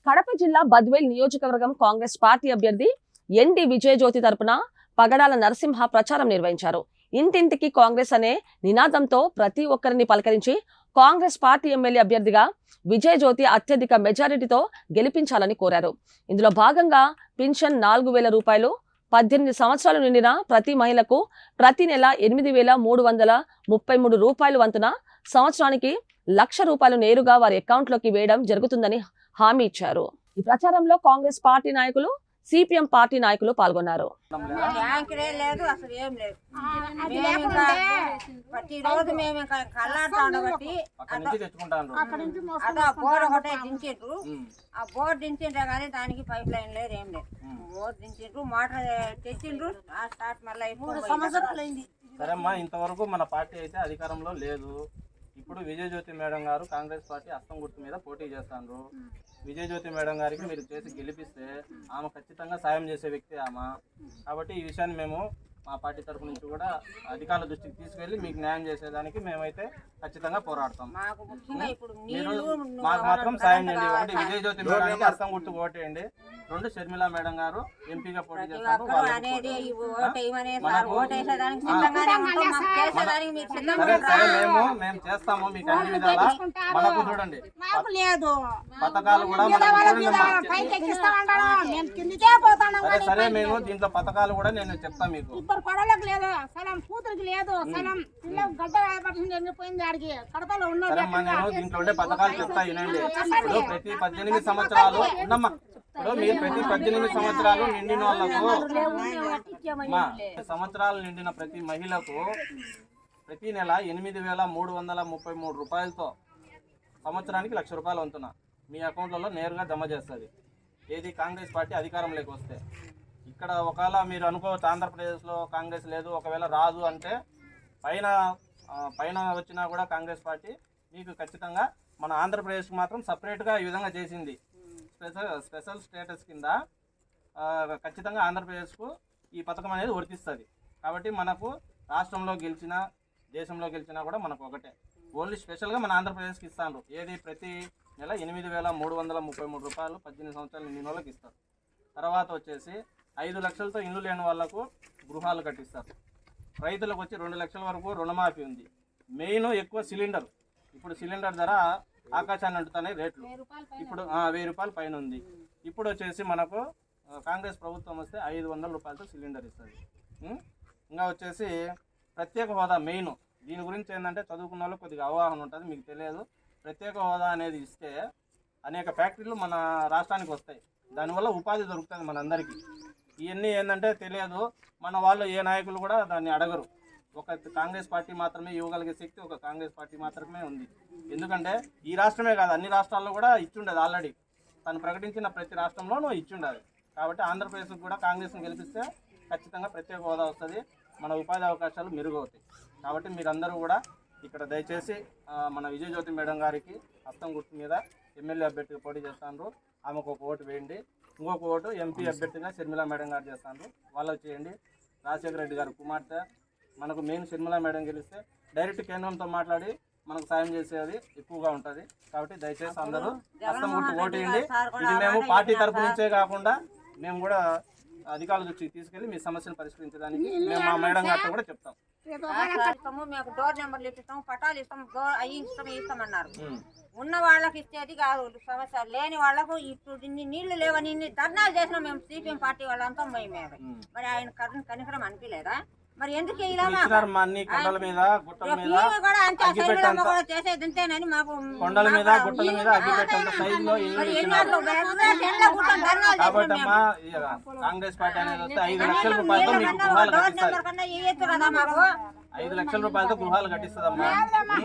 కడప జిల్లా బద్వేల్ నియోజకవర్గం కాంగ్రెస్ పార్టీ అభ్యర్థి ఎన్డి విజయజ్యోతి తరపున పగడాల నరసింహ ప్రచారం నిర్వహించారు. ఇంటింటికి కాంగ్రెస్ అనే నినాదంతో ప్రతి ఒక్కరిని పలకరించి కాంగ్రెస్ పార్టీ ఎమ్మెల్యే అభ్యర్థిగా విజయజ్యోతి అత్యధిక మెజారిటీతో గెలిపించాలని కోరారు. ఇందులో భాగంగా పింఛన్ 4,000 రూపాయలు, 18 సంవత్సరాలు నిండిన ప్రతి మహిళకు ప్రతి నెల 8,333 రూపాయలు వంతున సంవత్సరానికి 1,00,000 రూపాయలు నేరుగా వారి అకౌంట్లోకి వేయడం జరుగుతుందని హామీ ఇచ్చారు. ఈ ప్రచారంలో కాంగ్రెస్ పార్టీ నాయకులు, సిపిఎం పార్టీ నాయకులు పాల్గొన్నారు. బోర్ దించిండ్రు కానీ దానికి పైప్ లైన్ లేదు, ఏం లేదు. బోర్ దించిండ్రు, మోటార్ తెచ్చిండ్రు, స్టార్ట్ మళ్ళీ 3 సంవత్సరాలు అయింది. సరేమ్మా, ఇంతవరకు మన పార్టీ అయితే అధికారంలో లేదు. ఇప్పుడు విజయజ్యోతి మేడం గారు కాంగ్రెస్ పార్టీ హస్తం గుర్తు మీద పోటీ చేస్తాండ్రు. విజయజ్యోతి మేడం గారికి మీరు చేసి గెలిపిస్తే ఆమె ఖచ్చితంగా సాయం చేసే వ్యక్తి ఆమె. కాబట్టి ఈ విషయాన్ని మేము మా పార్టీ తరఫు నుంచి కూడా అధికారుల దృష్టికి తీసుకెళ్లి మీకు న్యాయం చేసేదానికి మేమైతే ఖచ్చితంగా పోరాడతాం. మీరు మాకు మాత్రం సాయం చేయండి. ఒకటి విజయజ్యోతి మేడానికి హస్తం గుర్తు ఓటేయండి. 2 షర్మిలా మేడం గారు ఎంపీగా పోటీ చేస్తారు. మేము చేస్తాము మీకు అన్ని విధాలా. మనకు చూడండి పథకాలు కూడా సరే మేము దీంట్లో పథకాలు కూడా నేను చెప్తాను మీకు. నేను దీంట్లో ఉండే పథకాలు చెప్తా వినండి. ఇప్పుడు ప్రతి 18 సంవత్సరాలు ఉన్నమ్మా, ఇప్పుడు మీరు ప్రతి 18 సంవత్సరాలు నిండిన వాళ్ళకు సంవత్సరాలు నిండిన ప్రతి మహిళకు ప్రతి నెల 8,333 రూపాయలతో సంవత్సరానికి 1,00,000 రూపాయలు వంతున మీ అకౌంట్లలో నేరుగా జమ చేస్తుంది. ఏది కాంగ్రెస్ పార్టీ అధికారంలోకి వస్తే. ఇక్కడ ఒకవేళ మీరు అనుకోవచ్చు ఆంధ్రప్రదేశ్లో కాంగ్రెస్ లేదు, ఒకవేళ రాదు అంటే పైన వచ్చినా కూడా కాంగ్రెస్ పార్టీ మీకు ఖచ్చితంగా మన ఆంధ్రప్రదేశ్కి మాత్రం సపరేట్గా ఈ విధంగా చేసింది. స్పెషల్ స్టేటస్ కింద ఖచ్చితంగా ఆంధ్రప్రదేశ్కు ఈ పథకం అనేది వర్తిస్తుంది. కాబట్టి మనకు రాష్ట్రంలో గెలిచినా దేశంలో గెలిచినా కూడా మనకు ఒకటే. ఓన్లీ స్పెషల్గా మన ఆంధ్రప్రదేశ్కి ఇస్తాను. ఏది ప్రతి నెల 8,333 రూపాయలు 18 సంవత్సరాలు నిండిన వాళ్ళకి ఇస్తారు. తర్వాత వచ్చేసి 5 లక్షలతో ఇల్లు లేని వాళ్లకు గృహాలు కట్టిస్తారు. రైతులకు వచ్చి 2 లక్షల వరకు రుణమాఫీ ఉంది. మెయిన్ ఎక్కువ సిలిండర్. ఇప్పుడు సిలిండర్ ధర ఆకాశాన్ని అంటుతానే రేట్లు. ఇప్పుడు 1,000 రూపాయల పైన ఉంది. ఇప్పుడు వచ్చేసి మనకు కాంగ్రెస్ ప్రభుత్వం వస్తే 500 రూపాయలతో సిలిండర్ ఇస్తుంది. ఇంకా వచ్చేసి ప్రత్యేక హోదా మెయిన్. దీని గురించి ఏంటంటే చదువుకున్న వాళ్ళు కొద్దిగా అవగాహన ఉంటుంది, మీకు తెలియదు. ప్రత్యేక హోదా అనేది ఇస్తే అనేక ఫ్యాక్టరీలు మన రాష్ట్రానికి వస్తాయి. దానివల్ల ఉపాధి దొరుకుతుంది మనందరికీ. ఇవన్నీ ఏంటంటే తెలియదు. మన వాళ్ళు ఏ నాయకులు కూడా దాన్ని అడగరు. ఒక కాంగ్రెస్ పార్టీ మాత్రమే ఇవ్వగలిగే శక్తి ఒక కాంగ్రెస్ పార్టీ మాత్రమే ఉంది. ఎందుకంటే ఈ రాష్ట్రమే కాదు, అన్ని రాష్ట్రాల్లో కూడా ఇచ్చుండదు. ఆల్రెడీ తను ప్రకటించిన ప్రతి రాష్ట్రంలోనూ ఇచ్చుండదు. కాబట్టి ఆంధ్రప్రదేశ్కి కూడా కాంగ్రెస్ని గెలిపిస్తే ఖచ్చితంగా ప్రత్యేక హోదా వస్తుంది, మన ఉపాధి అవకాశాలు మెరుగవుతాయి. కాబట్టి మీరందరూ కూడా ఇక్కడ దయచేసి మన విజయజ్యోతి మేడం గారికి హస్తం గుర్తు మీద ఎమ్మెల్యే అభ్యర్థిగా పోటీ చేస్తాను. ఆమెకు ఒక ఓటు వేయండి. ఇంకొక ఓటు ఎంపీ అభ్యర్థిగా షర్మిలా మేడం గారు చేస్తాను, వాళ్ళకి చేయండి. రాజశేఖర రెడ్డి గారు కుమార్తె. మనకు మెయిన్ షర్మిలా మేడం గెలిస్తే డైరెక్ట్ కేంద్రంతో మాట్లాడి మనకు సాయం చేసేది ఎక్కువగా ఉంటుంది. కాబట్టి దయచేసి అందరూ హస్తం గుర్తు ఓటు వేయండి. ఇది మేము పార్టీ తరఫు నుంచే కాకుండా మేము కూడా అధికారుల దృష్టికి తీసుకెళ్లి మీ సమస్యను పరిష్కరించడానికి మేము మా మేడం గారితో కూడా చెప్తాం. మేము డోర్ నెంబర్లు ఇస్తాం, పటాలు ఇస్తాం, ఇస్తామన్నారు. ఉన్న వాళ్ళకి ఇచ్చేది కాదు సమస్య, లేని వాళ్ళకు ఇప్పుడు నీళ్లు లేవని ఇన్ని ధర్నాలు చేసినాం మేము సిపిఎం పార్టీ వాళ్ళంతా మేమే. మరి ఆయన కనికరం అనిపించలేదా? మరి ఎందుకు కొండల మీద గుట్టల మీద చేసేదింతేనని మాకు కొండల మీద గుట్టల మీద అగ్గిపెట్టేంత సైజులో కాబట్టి అమ్మా కాంగ్రెస్ పార్టీ అనేది వస్తే 5 లక్షల రూపాయలతో మీకు గృహాలు కట్టిస్తారు. 5 లక్షల రూపాయలతో గృహాలు కట్టిస్తుందమ్మా.